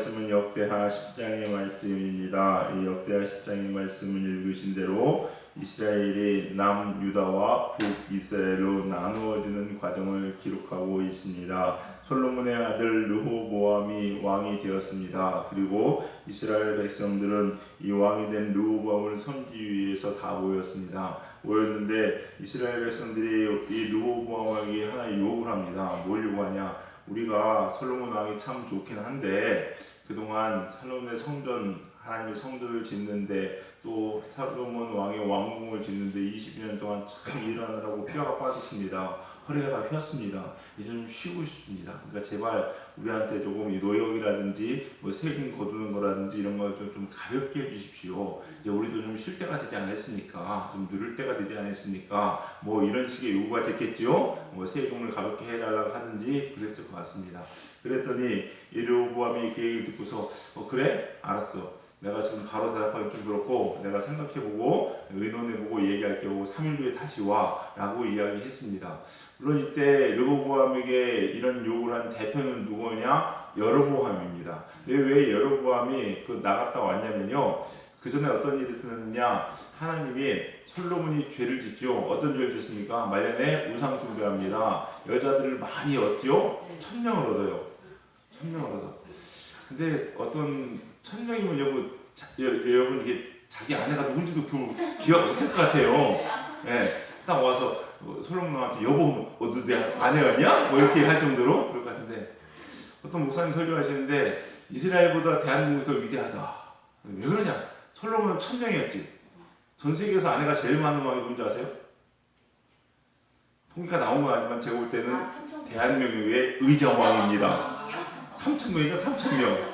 말씀은 역대하 10장의 말씀입니다. 이 역대하 10장의 말씀을 읽으신 대로 이스라엘이 남유다와 북이스라엘로 나누어지는 과정을 기록하고 있습니다. 솔로몬의 아들 르호보암이 왕이 되었습니다. 그리고 이스라엘 백성들은 이 왕이 된 르호보암을 섬기기 위해서 다 모였는데 이스라엘 백성들이 이 르호보암에게 하나 요구를 합니다. 뭘 요구하냐? 우리가 솔로몬 왕이 참 좋긴 한데 그동안 솔로몬의 성전, 하나님의 성전을 짓는데 또 솔로몬 왕의 왕궁을 짓는데 20년 동안 참 일하느라고 뼈가 빠졌습니다. 허리가 다 폈습니다. 이제 좀 쉬고 싶습니다. 그러니까 제발 우리한테 조금 이 노역이라든지 뭐 세금 거두는 거라든지 이런 걸 좀 가볍게 해주십시오. 이제 우리도 좀 쉴 때가 되지 않았습니까? 좀 누릴 때가 되지 않았습니까? 뭐 이런 식의 요구가 됐겠죠. 뭐 세금을 가볍게 해달라고 하든지 그랬을 것 같습니다. 그랬더니 이 르호보암이 계획을 듣고서 그래? 알았어. 내가 지금 바로 대답하기 좀 그렇고 내가 생각해보고 의논해보고 얘기할게 하고 3일 후에 다시 와 라고 이야기했습니다. 물론 이때 르호보암에게 이런 요구를 한 대표는 누구냐? 여로보암입니다. 왜 여로보암이 나갔다 왔냐면요, 그 전에 어떤 일이 있었느냐, 하나님이 솔로몬이 죄를 짓죠. 어떤 죄를 짓습니까? 말년에 우상 숭배합니다. 여자들을 많이 얻죠. 1000명을 얻어요. 1000명을 얻어. 근데 어떤 1000명이면 여러분 이게 자기 아내가 누군지도 기억 못할 것 같아요. 네, 딱 와서 솔로몬한테 여보, 너 내 아내였냐? 뭐 이렇게 할 정도로 그럴 것 같은데, 어떤 목사님 설교하시는데 이스라엘보다 대한민국이 더 위대하다. 왜 그러냐? 솔로몬은 1000명이었지. 전 세계에서 아내가 제일 많은 왕이 누군지 아세요? 통계가 나온 건 아니지만 제가 볼 때는 대한민국의 의정왕입니다. 3000명이죠, 3000명.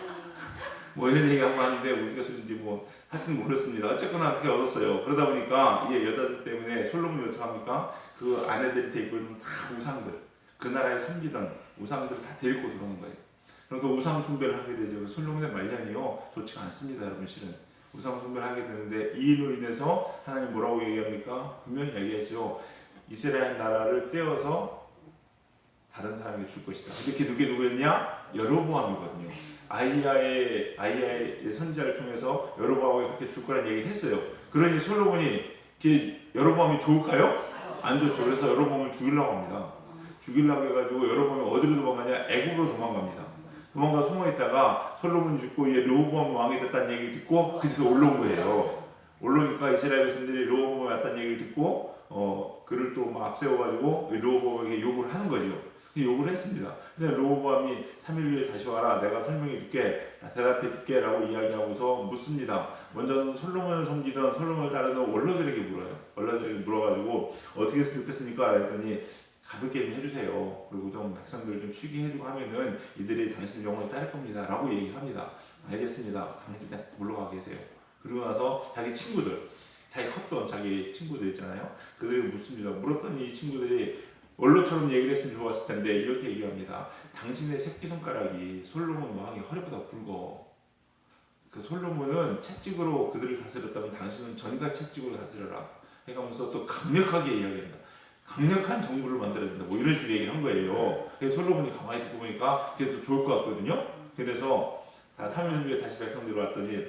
뭐 이런 얘기 하고 하는데 우리가 수인지 뭐 하여튼 모르겠습니다. 어쨌거나 그렇게 얻었어요. 그러다 보니까 이 여자들 때문에 솔로몬이 어떻게 합니까? 그 아내들이 데리고 있는 다 우상들, 그 나라에 섬기던 우상들을 다 데리고 들어오는 거예요. 그러니까 우상 숭배를 하게 되죠. 솔로몬의 말년이요 좋지가 않습니다, 여러분. 실은 우상 숭배를 하게 되는데 이 일로 인해서 하나님 뭐라고 얘기합니까? 분명히 얘기했죠. 이스라엘 나라를 떼어서 다른 사람에게 줄 것이다. 근데 그게 누구였냐? 여로보암이거든요. 아이야의 선지자를 통해서 여로보암에게 그렇게 줄 거라는 얘기를 했어요. 그러니 솔로몬이 여로보암이 좋을까요? 안 좋죠. 그래서 여로보암을 죽이려고 합니다. 죽이려고 해가지고 여로보암이 어디로 도망가냐? 애굽으로 도망갑니다. 도망가 숨어 있다가 솔로몬이 죽고 이제 르호보암 왕이 됐다는 얘기를 듣고 그래서 올라온 거예요. 올라오니까 이스라엘 백성들이 르호보암이 왔다는 얘기를 듣고 그를 또 막 앞세워가지고 르호보암에게 욕을 하는 거죠. 욕을 했습니다. 근데 르호보암이 3일 후에 다시 와라, 내가 설명해 줄게, 대답해 줄게 라고 이야기하고서 묻습니다. 먼저는 솔로몬을 섬기던 솔로몬을 따르는 원로들에게 물어요. 원로들에게 물어가지고 어떻게 했으면 좋겠습니까? 그랬더니 가볍게 좀 해주세요. 그리고 좀 백성들을 좀 쉬게 해주고 하면은 이들이 당신 영혼을 따를 겁니다 라고 얘기를 합니다. 알겠습니다. 당신 그냥 물러가 계세요. 그리고 나서 자기 친구들, 자기 컸던 자기 친구들 있잖아요. 그들에게 묻습니다. 물었더니 이 친구들이 원로처럼 얘기를 했으면 좋았을 텐데 이렇게 얘기합니다. 당신의 새끼손가락이 솔로몬 왕의 허리보다 굵어. 그 솔로몬은 채찍으로 그들을 다스렸다면 당신은 전가 채찍으로 다스려라 해가면서 또 강력하게 이야기합니다. 강력한 정부를 만들어야 된다. 뭐 이런 식으로 얘기를 한 거예요. 그래서 솔로몬이 가만히 듣고 보니까 그게 더 좋을 것 같거든요. 그래서 다 3일 후에 다시 백성들이 왔더니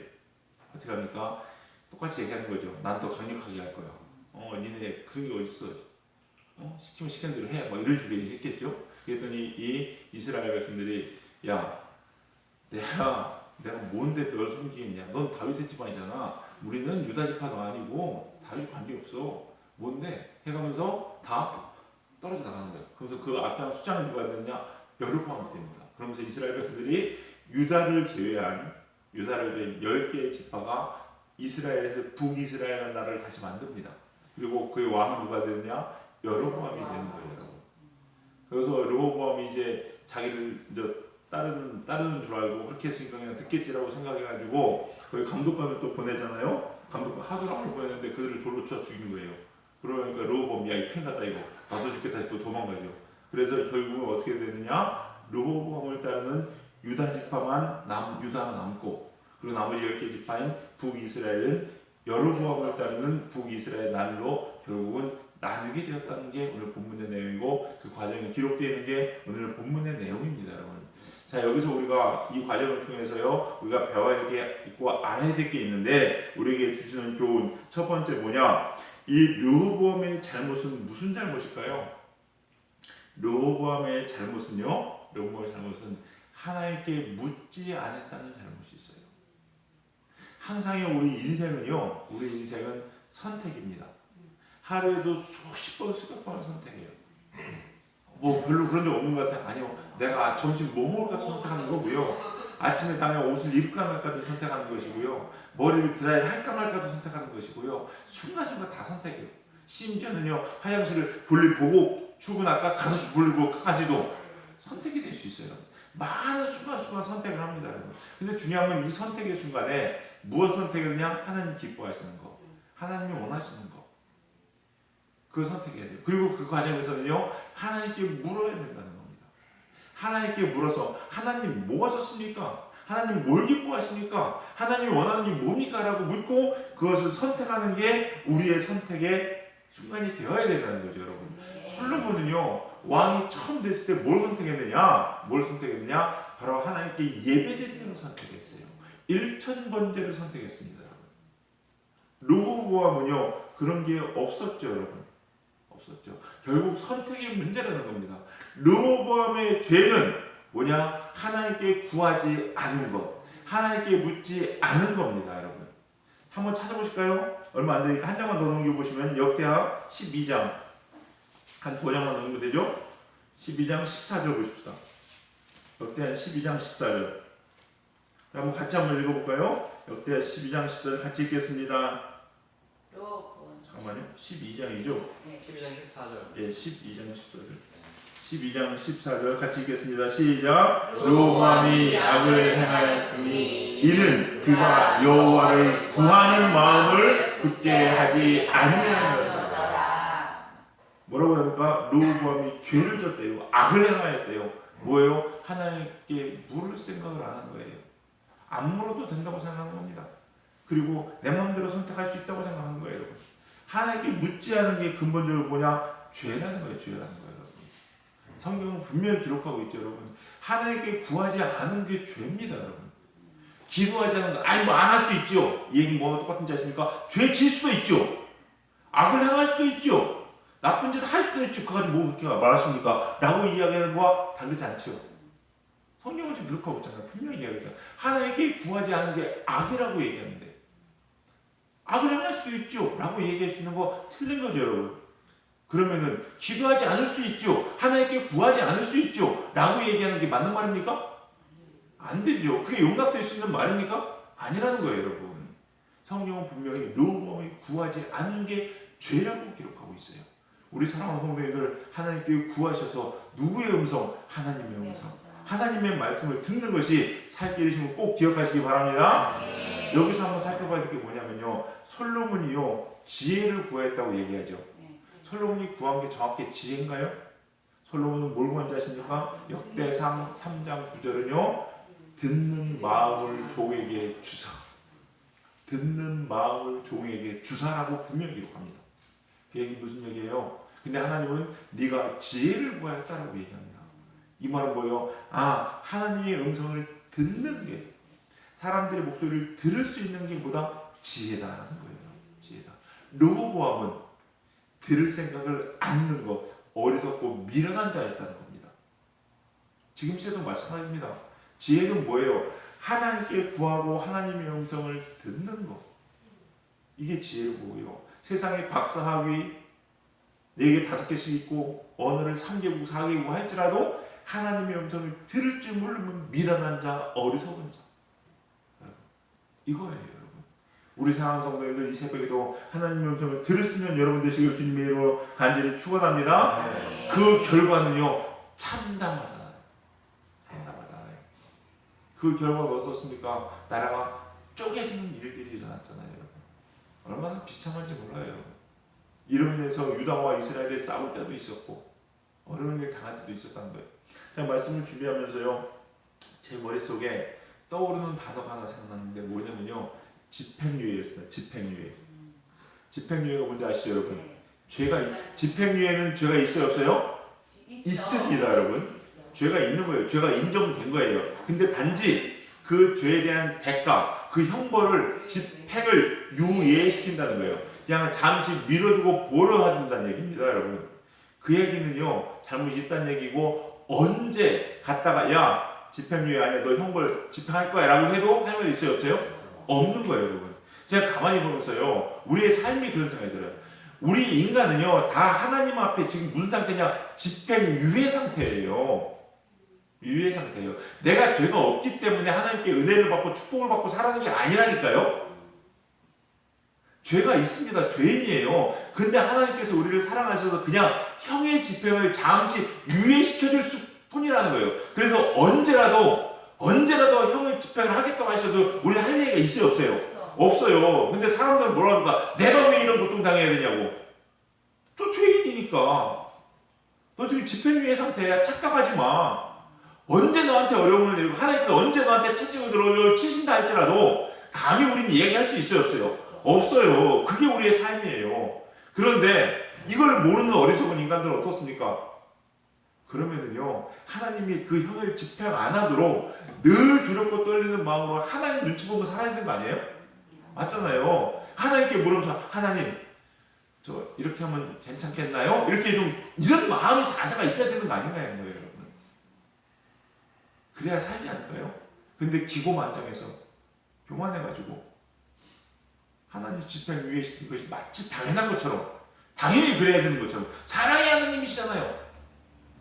어떻게 합니까? 똑같이 얘기하는 거죠. 난 더 강력하게 할 거야. 니네 그런 게 어딨어? 시키면 시키는 대로 해. 뭐 이런 식으로 얘기했겠죠. 그랬더니 이 이스라엘 백성들이 야, 내가 뭔데 널 섬기겠냐? 넌 다윗의 집안이잖아. 우리는 유다 지파도 아니고 다윗 관계없어. 뭔데? 해가면서 다 떨어져 나가는 거예요. 그래서 그 앞장 수장을 누가 했느냐? 여로보암이 됩니다. 그러면서 이스라엘 백성들이 유다를 제외한 10개의 지파가 이스라엘에서 북이스라엘 나라를 다시 만듭니다. 그리고 그의 왕은 누가 되느냐? 여로보암이 되는 거예요. 그래서 르호보암이 이제 자기를 이제 따르는 줄 알고 그렇게 했으니까 그냥 듣겠지라고 생각해가지고 거기 감독관을 또 보내잖아요. 감독관 하도람을 보냈는데 그들을 돌로 쳐 죽인 거예요. 그러니까 르호보암이 야, 큰일 났다 이거. 나도 죽겠다 다시 또 도망가죠. 그래서 결국은 어떻게 되느냐? 르호보암을 따르는 유다 지파만 유다는 남고, 그리고 나머지 10개 지파인 북이스라엘은 여로보암을 따르는 북이스라엘 난로 결국은 나누게 되었다는 게 오늘 본문의 내용이고, 그 과정이 기록되어 있는 게 오늘 본문의 내용입니다. 여러분, 자, 여기서 우리가 이 과정을 통해서요, 우리가 배워야 될 게 있고 알아야 될 게 있는데, 우리에게 주시는 교훈 첫 번째 뭐냐? 이 르호보암의 잘못은 무슨 잘못일까요? 르호보암의 잘못은요, 르호보암의 잘못은 하나님께 묻지 않았다는 잘못이 있어요. 항상의 우리 인생은요, 우리 인생은 선택입니다. 하루에도 수십 번, 수백 번을 선택해요. 뭐 별로 그런 적 없는 것 같아요. 아니요, 내가 점심 뭐 먹을까 선택하는 거고요. 아침에 당연 옷을 입을까 말까도 선택하는 것이고요. 머리를 드라이를 할까 말까도 선택하는 것이고요. 순간순간 다 선택해요. 심지어는요, 화장실을 볼일 보고 출근할까, 가서 볼일 보고까지도 선택이 될 수 있어요. 많은 순간순간 선택을 합니다, 여러분. 근데 중요한 건 이 선택의 순간에 무엇 선택이냐? 하나님 기뻐하시는 거, 하나님이 원하시는 거, 그걸 선택해야 돼요. 그리고 그 과정에서는요, 하나님께 물어야 된다는 겁니다. 하나님께 물어서 하나님 뭐 하셨습니까? 하나님 뭘 기뻐하십니까? 하나님이 원하는 게 뭡니까? 라고 묻고 그것을 선택하는 게 우리의 선택의 순간이 되어야 된다는 거죠, 여러분. 솔로몬은요, 왕이 처음 됐을 때 뭘 선택했느냐? 뭘 선택했느냐? 바로 하나님께 예배드리는 걸 선택했어요. 1000번제를 선택했습니다, 여러분. 르호보암은요, 그런 게 없었죠, 여러분. 없었죠. 결국 선택의 문제라는 겁니다. 르호보암의 죄는 뭐냐? 하나님께 구하지 않은 것, 하나님께 묻지 않은 겁니다, 여러분. 한번 찾아보실까요? 얼마 안 되니까 한 장만 더 넘겨보시면 역대하 12장 한 2장만 넘기면 되죠? 12장 14절 보십시다. 역대하 12장 14절. 한번 같이 한번 읽어볼까요? 역대하 12장 14절 같이 읽겠습니다. 잠깐만요. 12장이죠? 네. 12장 14절. 예, 12장 14절. 12장 14절 같이 읽겠습니다. 시작. 르호보암이 악을 행하였으니 이는 그가 여호와를 구하는 마음을 굳게 하지 아니하였다. 뭐라고 합니까? 르호보암이 죄를 졌대요. 악을 행하였대요. 뭐예요? 하나님께 물을 생각을 안 한 거예요. 안 물어도 된다고 생각하는 겁니다. 그리고 내 마음대로 선택할 수 있다고 생각하는 거예요. 하나님께 묻지 않은 게 근본적으로 뭐냐? 죄라는 거예요. 죄라는 거예요. 성경은 분명히 기록하고 있죠, 여러분. 하나님께 구하지 않은 게 죄입니다, 여러분. 기도하지 않은 거, 아니 뭐 안 할 수 있죠. 이 얘기 뭐가 똑같은지 아십니까? 죄 질 수도 있죠. 악을 행할 수도 있죠. 나쁜 짓 할 수도 있죠. 그거 가지고 뭐 그렇게 말하십니까? 라고 이야기하는 거와 다르지 않죠. 성경은 지금 그렇게 하고 있잖아요. 분명히 이야기합니다. 하나님께 구하지 않은 게 악이라고 얘기하는데 악을 행할 수도 있죠. 라고 얘기할 수 있는 거 틀린 거죠, 여러분. 그러면은 기도하지 않을 수 있죠. 하나님께 구하지 않을 수 있죠. 라고 얘기하는 게 맞는 말입니까? 안 되죠. 그게 용납될 수 있는 말입니까? 아니라는 거예요, 여러분. 성경은 분명히 르호보암이 구하지 않은 게 죄라고 기록하고 있어요. 우리 사랑하는 성도님들, 하나님께 구하셔서 누구의 음성? 하나님의 음성. 하나님의 말씀을 듣는 것이 살 길이 심을 꼭 기억하시기 바랍니다. 여기서 한번 살펴봐야 될 게 뭐냐면요. 솔로몬이요, 지혜를 구했다고 얘기하죠. 솔로몬이 구한 게 정확히 지혜인가요? 솔로몬은 뭘 구한지 아십니까? 역대상 3장 9절은요. 듣는 마음을 종에게 주사. 듣는 마음을 종에게 주사라고 분명히 기록합니다. 그 얘기 무슨 얘기예요? 근데 하나님은 네가 지혜를 구하였다라고 얘기합니다. 이 말은 뭐예요? 아, 하나님의 음성을 듣는 게, 사람들의 목소리를 들을 수 있는 게 보다 지혜다라는 거예요. 지혜다. 르호보암은 들을 생각을 않는 것, 어리석고 미련한 자였다는 겁니다. 지금 시대도 마찬가지입니다. 지혜는 뭐예요? 하나님께 구하고 하나님의 음성을 듣는 것. 이게 지혜고요. 세상에 박사학위 4개, 5개씩 있고 언어를 3개국, 4개국 할지라도 하나님의 음성을 들을 줄 모르면 미련한 자, 어리석은 자. 이거예요, 여러분. 우리 사랑하는 성도님들, 이 새벽에도 하나님의 음성을 들을 수 있는 여러분 되시길 주님의 이름으로 간절히 축원합니다. 그 결과는요, 참담하잖아요. 참담하잖아요. 그 결과가 어떻습니까? 나라가 쪼개지는 일들이 일어났잖아요, 여러분. 얼마나 비참한지 몰라요, 여러분. 이로 인해서 유다와 이스라엘이 싸울 때도 있었고 어려운 일 당할 때도 있었다는 거예요. 제가 말씀을 준비하면서요, 제 머릿속에 떠오르는 단어가 하나 생각났는데 뭐냐면요, 집행유예였습니다. 집행유예. 집행유예가 뭔지 아시죠, 여러분? 집행유예는 죄가 있어요, 없어요? 있습니다, 여러분. 죄가 있는 거예요. 죄가 인정된 거예요. 근데 단지 그 죄에 대한 대가, 그 형벌을 집행을 유예시킨다는 거예요. 그냥 잠시 미뤄두고 보러와준다는 얘기입니다, 여러분. 그 얘기는요, 잘못이 있다는 얘기고, 언제 갔다가 야 집행유예 아니야, 너 형벌 집행할 거야 라고 해도 할 말 있어요, 없어요? 없는 거예요, 여러분. 제가 가만히 보면서요, 우리의 삶이 그런 생각이 들어요. 우리 인간은요, 다 하나님 앞에 지금 무슨 상태냐? 집행유예 상태예요. 유예 상태예요. 내가 죄가 없기 때문에 하나님께 은혜를 받고 축복을 받고 살아가는 게 아니라니까요. 죄가 있습니다. 죄인이에요. 근데 하나님께서 우리를 사랑하셔서 그냥 형의 집행을 잠시 유예시켜줄 뿐이라는 거예요. 그래서 언제라도 형의 집행을 하겠다고 하셔도 우리 할 얘기가 있어요, 없어요? 없어요. 근데 사람들은 뭐라 합니까? 내가 왜 이런 고통 당해야 되냐고. 저 죄인이니까. 너 지금 집행유예 상태야. 착각하지 마. 언제 너한테 어려움을 내리고 하나님께서 언제 너한테 채찍을 들어 치신다 할지라도 감히 우리는 얘기할 수 있어요, 없어요? 없어요. 그게 우리의 삶이에요. 그런데 이걸 모르는 어리석은 인간들은 어떻습니까? 그러면은요, 하나님이 그 형을 집행 안 하도록 늘 두렵고 떨리는 마음으로 하나님 눈치 보고 살아야 되는 거 아니에요? 맞잖아요. 하나님께 물으면서 하나님, 저 이렇게 하면 괜찮겠나요? 이렇게 좀 이런 마음의 자세가 있어야 되는 거 아닌가요, 여러분? 그래야 살지 않을까요? 근데 기고만장해서 교만해가지고 하나님 집행 유예시킨 것이 마치 당연한 것처럼, 당연히 그래야 되는 것처럼, 사랑의 하나님이시잖아요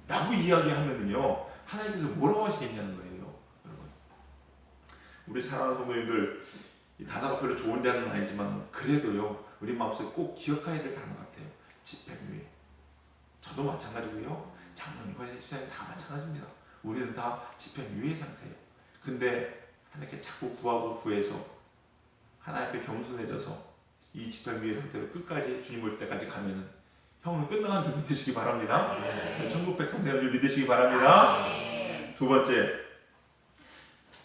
라고 이야기하면은요, 하나님께서 뭐라고 하시겠냐는 거예요, 여러분. 우리 사랑하는 성도님들, 이 단어가 별로 좋은 단어는 아니지만 그래도요, 우리 마음속에 꼭 기억해야 될 단어 같아요. 집행유예. 저도 마찬가지고요, 장로님과 집사님 다 마찬가지입니다. 우리는 다 집행유예 상태예요. 근데 하나님께 자꾸 구하고 구해서 하나님 앞에 겸손해져서 이 집행유예 상태로 끝까지 주님 올 때까지 가면은 형은 끝나간 줄 믿으시기 바랍니다. 천국 백성 되는 줄 믿으시기 바랍니다. 두 번째,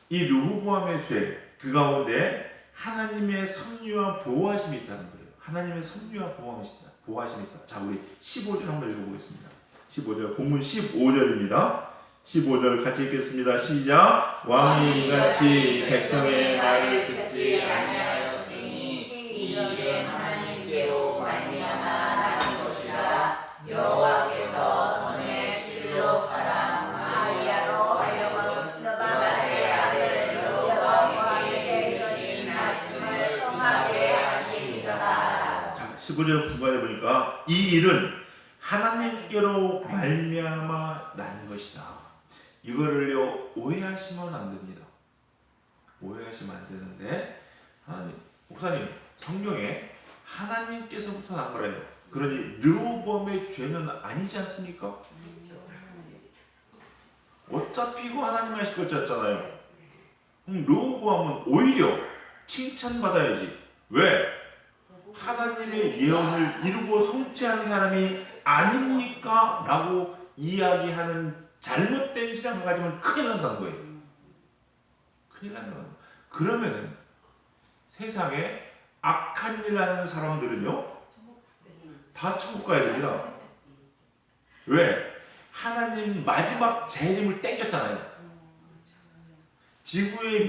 이 르호보암의 죄, 그 가운데 하나님의 섭리와 보호하심이 있다는 거예요. 하나님의 섭리와 보호하심이 있다. 자, 우리 15절 한번 읽어보겠습니다. 15절, 본문 15절입니다. 15절 같이 읽겠습니다. 시작. 왕이 이같이 백성의 말을 듣지 아니하였으니 이 일은 하나님께로 말미암아 나는 것이라. 여호와께서 전에 실로 사람 아히야로 하여금 느바세 아들 르호보암에게 이르신 말씀을 응하게 하시니라. 자, 15절 중간에 보니까 이 일은 하나님께로 말미암아 난 것이다. 이거를요, 오해하시면 안 됩니다. 오해하시면 안 되는데, 하나님, 목사님, 성경에 하나님께서부터 난 거래요. 그러니 르호보암의 죄는 아니지 않습니까? 어차피 이거 하나님 하실 것이었잖아요. 그럼 르호보암은 오히려 칭찬받아야지. 왜? 하나님의 예언을 이루고 성취한 사람이 아닙니까? 라고 이야기하는 잘못된 신앙을 가지면 큰일 난다는 거예요. 큰일 난다는 거예요. 그러면은 세상에 악한 일 하는 사람들은요, 다 천국 가야 됩니다. 왜? 하나님 마지막 재림을 땡겼잖아요. 지구를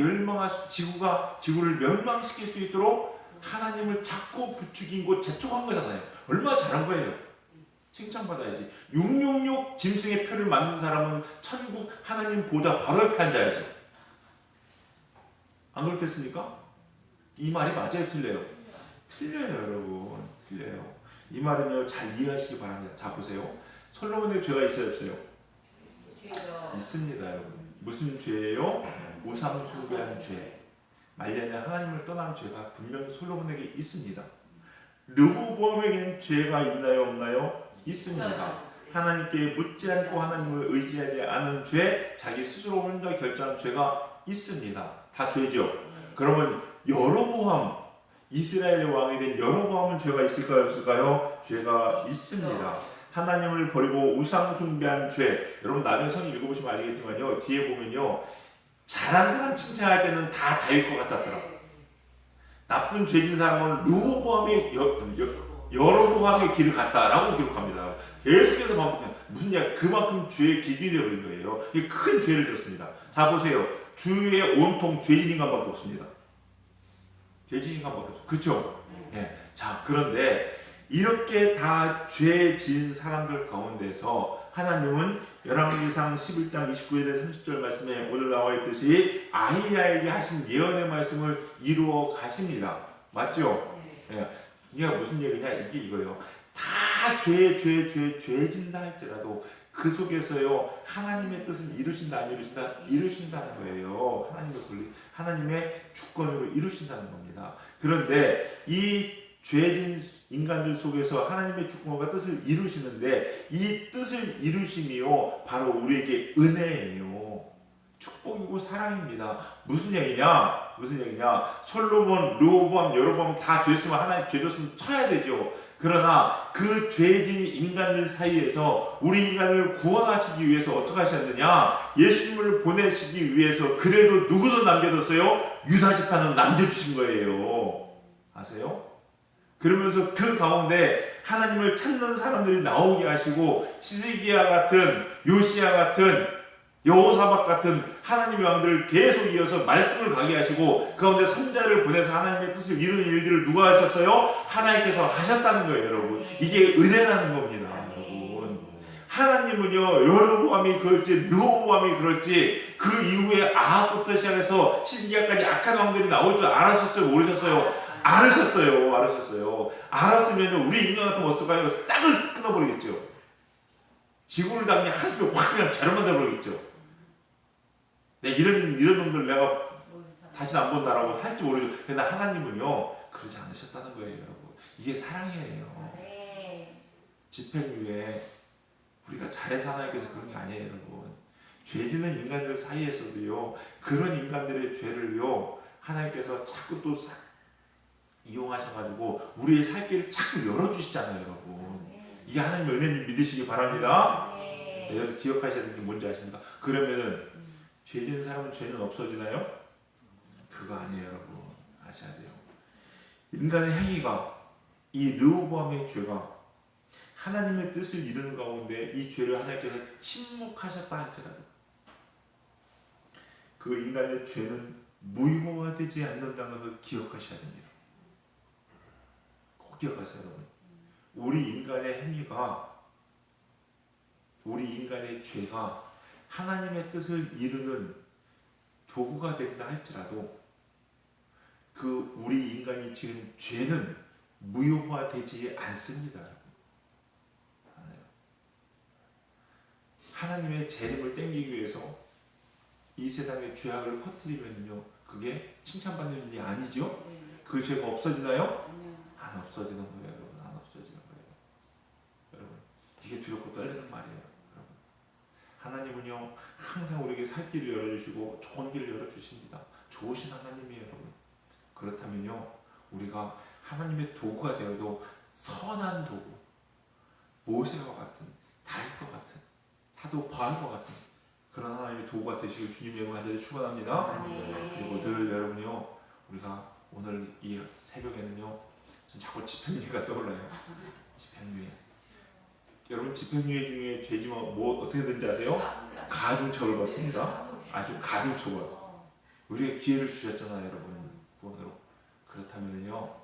멸망시킬 수 있도록 하나님을 자꾸 부추기고 재촉한 거잖아요. 얼마나 잘한 거예요. 칭찬받아야지. 666 짐승의 표를 맞는 사람은 천국 하나님 보좌 바로 옆에 앉아야지. 안 그렇겠습니까? 이 말이 맞아요, 틀려요? 틀려요, 여러분. 틀려요. 이 말은요, 잘 이해하시기 바랍니다. 자, 보세요. 솔로몬의 죄가 있어요, 없어요? 있습니다, 여러분. 무슨 죄예요? 우상 숭배한 죄. 말년에 하나님을 떠난 죄가 분명히 솔로몬에게 있습니다. 르호보암에게는 죄가 있나요, 없나요? 있습니다. 하나님께 묻지 않고 하나님을 의지하지 않은 죄, 자기 스스로 혼자 결정한 죄가 있습니다. 다 죄죠. 그러면 여로보암, 이스라엘의 왕이 된 여로보암은 죄가 있을까요, 없을까요? 죄가 있습니다. 하나님을 버리고 우상 숭배한 죄. 여러분 나중에 성경 읽어보시면 아시겠지만요, 뒤에 보면요, 잘한 사람 칭찬할 때는 다 다윗 것 같았더라. 나쁜 죄진 사람은 르호보암의 여로보암의 길을 갔다라고 기록합니다. 계속해서 반복해요. 무슨 이야? 그만큼 죄의 기준이 되어버린 거예요. 이게 큰 죄를 졌습니다. 자 보세요. 주위에 온통 죄진 인간밖에 없습니다. 죄진 인간밖에 없어요. 그렇죠? 예. 자 그런데 이렇게 다 죄진 사람들 가운데서 하나님은 열왕기상 11장 29절에 30절 말씀에 오늘 나와 있듯이 아히야에게 하신 예언의 말씀을 이루어 가십니다. 맞죠? 예. 이게 무슨 얘기냐? 이게 이거예요. 다 죄진다 할지라도 그 속에서요 하나님의 뜻을 이루신다 안 이루신다? 이루신다는 거예요. 하나님의 주권으로 이루신다는 겁니다. 그런데 이 죄진 인간들 속에서 하나님의 주권과 뜻을 이루시는데 이 뜻을 이루심이요 바로 우리에게 은혜예요. 축복이고 사랑입니다. 무슨 얘기냐? 솔로몬, 르호보암, 여로보암 다 죄했으면 하나님 죄 줬으면 쳐야 되죠. 그러나 그 죄진 인간들 사이에서 우리 인간을 구원하시기 위해서 어떻게 하셨느냐? 예수님을 보내시기 위해서 그래도 누구도 남겨뒀어요? 유다 지파는 남겨주신 거예요. 아세요? 그러면서 그 가운데 하나님을 찾는 사람들이 나오게 하시고 시스기야 같은 요시야 같은 여호사밧 같은 하나님의 왕들을 계속 이어서 말씀을 가게 하시고 그 가운데 선자를 보내서 하나님의 뜻을 이루는 일들을 누가 하셨어요? 하나님께서 하셨다는 거예요, 여러분. 이게 은혜라는 겁니다, 여러분. 하나님은요, 여로보암이 그럴지 르호보암이 그럴지 그 이후에 아합부터 시작해서 시드기야까지 악한 왕들이 나올 줄 알았었어요, 모르셨어요? 알았어요. 알았으면 우리 인간 같은 어떨까요? 싹을 끊어버리겠죠. 지구를 다 그냥 한숨에 확 그냥 자료 만들어버리겠죠. 이런 놈들 내가 다시 안 본다라고 할지 모르죠. 그러나 하나님은요 그러지 않으셨다는 거예요, 여러분. 이게 사랑이에요. 집행유예 우리가 잘해서 하나님께서 그런 게 아니에요, 여러분. 죄짓는 인간들 사이에서도요 그런 인간들의 죄를요 하나님께서 자꾸 또 이용하셔가지고 우리의 살 길을 자꾸 열어주시잖아요, 여러분. 이게 하나님의 은혜를 믿으시기 바랍니다. 여러분 기억하셔야 되는 게 뭔지 아십니까? 그러면은 죄진 사람은 죄는 없어지나요? 그거 아니에요, 여러분. 아셔야 돼요. 인간의 행위가 이 르호보암의 죄가 하나님의 뜻을 이루는 가운데 이 죄를 하나님께서 침묵하셨다 할지라도 그 인간의 죄는 무효화되지 않는다는 걸 기억하셔야 됩니다. 꼭 기억하세요, 여러분. 우리 인간의 행위가 우리 인간의 죄가 하나님의 뜻을 이루는 도구가 된다 할지라도 그 우리 인간이 지은 죄는 무효화되지 않습니다. 하나님의 재림을 땡기기 위해서 이 세상에 죄악을 퍼뜨리면요 그게 칭찬받는 일이 아니죠? 그 죄가 없어지나요? 안 없어지는 거예요, 여러분. 안 없어지는 거예요. 여러분 이게 두렵고 떨리는 말이에요. 여러분 하나님은요 항상 우리에게 살 길을 열어주시고 좋은 길을 열어주십니다. 좋으신 하나님이에요, 여러분. 그렇다면요 우리가 하나님의 도구가 되어도 선한 도구, 모세와 같은 다윗과 같은 사도 바울과 같은 그런 하나님의 도구가 되시길 주님 이름으로 간절히 축원합니다. 그리고 늘 여러분이요 우리가 오늘 이 새벽에는요 전 자꾸 집행유예가 떠올라요. 집행유예. 여러분 집행유예 중에 죄지만 뭐 어떻게 되는지 아세요? 가중처벌 받습니다. 아주 가중처벌. 우리에게 기회를 주셨잖아요, 여러분. 구원으로. 그렇다면요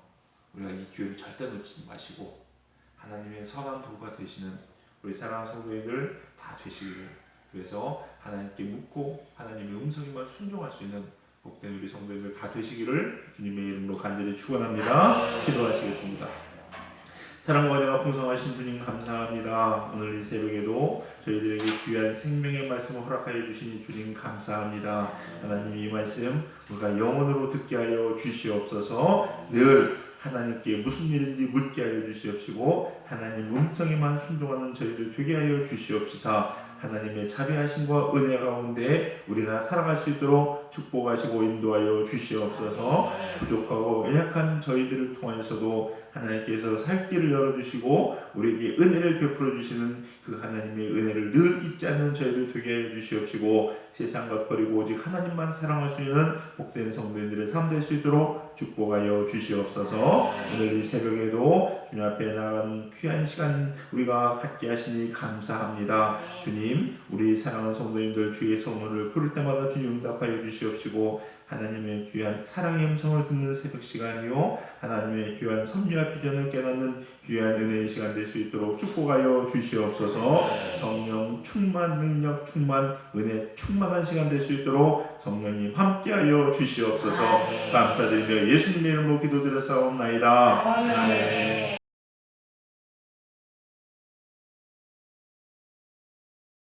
우리가 이 기회를 절대 놓치지 마시고 하나님의 선한 도구가 되시는 우리 사랑하는 성도님들 다 되시기를, 그래서 하나님께 묻고 하나님의 음성에만 순종할 수 있는 복된 우리 성도님들 다 되시기를 주님의 이름으로 간절히 축원합니다. 기도하시겠습니다. 사랑과 은혜가 풍성하신 주님 감사합니다. 오늘 이 새벽에도 저희들에게 귀한 생명의 말씀을 허락하여 주시니 주님 감사합니다. 하나님 이 말씀 우리가 영혼으로 듣게 하여 주시옵소서. 늘 하나님께 무슨 일인지 묻게 하여 주시옵시고 하나님 음성에만 순종하는 저희들 되게 하여 주시옵시사 하나님의 자비하심과 은혜 가운데 우리가 살아갈 수 있도록 축복하시고 인도하여 주시옵소서. 부족하고 연약한 저희들을 통하여서도 하나님께서 살 길을 열어주시고 우리에게 은혜를 베풀어 주시는 그 하나님의 은혜를 늘 잊지 않는 저희들 되게 해 주시옵시고 세상 것 버리고 오직 하나님만 사랑할 수 있는 복된 성도인들의 삶 될 수 있도록 축복하여 주시옵소서. 오늘 이 새벽에도 주님 앞에 나간 귀한 시간 우리가 갖게 하시니 감사합니다. 주님, 우리 사랑하는 성도님들 주의 성원을 부를 때마다 주님 응답하여 주시옵시고 하나님의 귀한 사랑의 음성을 듣는 새벽 시간이요 하나님의 귀한 섭리와 비전을 깨닫는 귀한 은혜의 시간 될 수 있도록 축복하여 주시옵소서. 성령 충만, 능력 충만, 은혜 충만한 시간 될 수 있도록 성령님 함께하여 주시옵소서. 감사드리며 예수님의 이름으로 기도드렸사옵나이다. 아멘.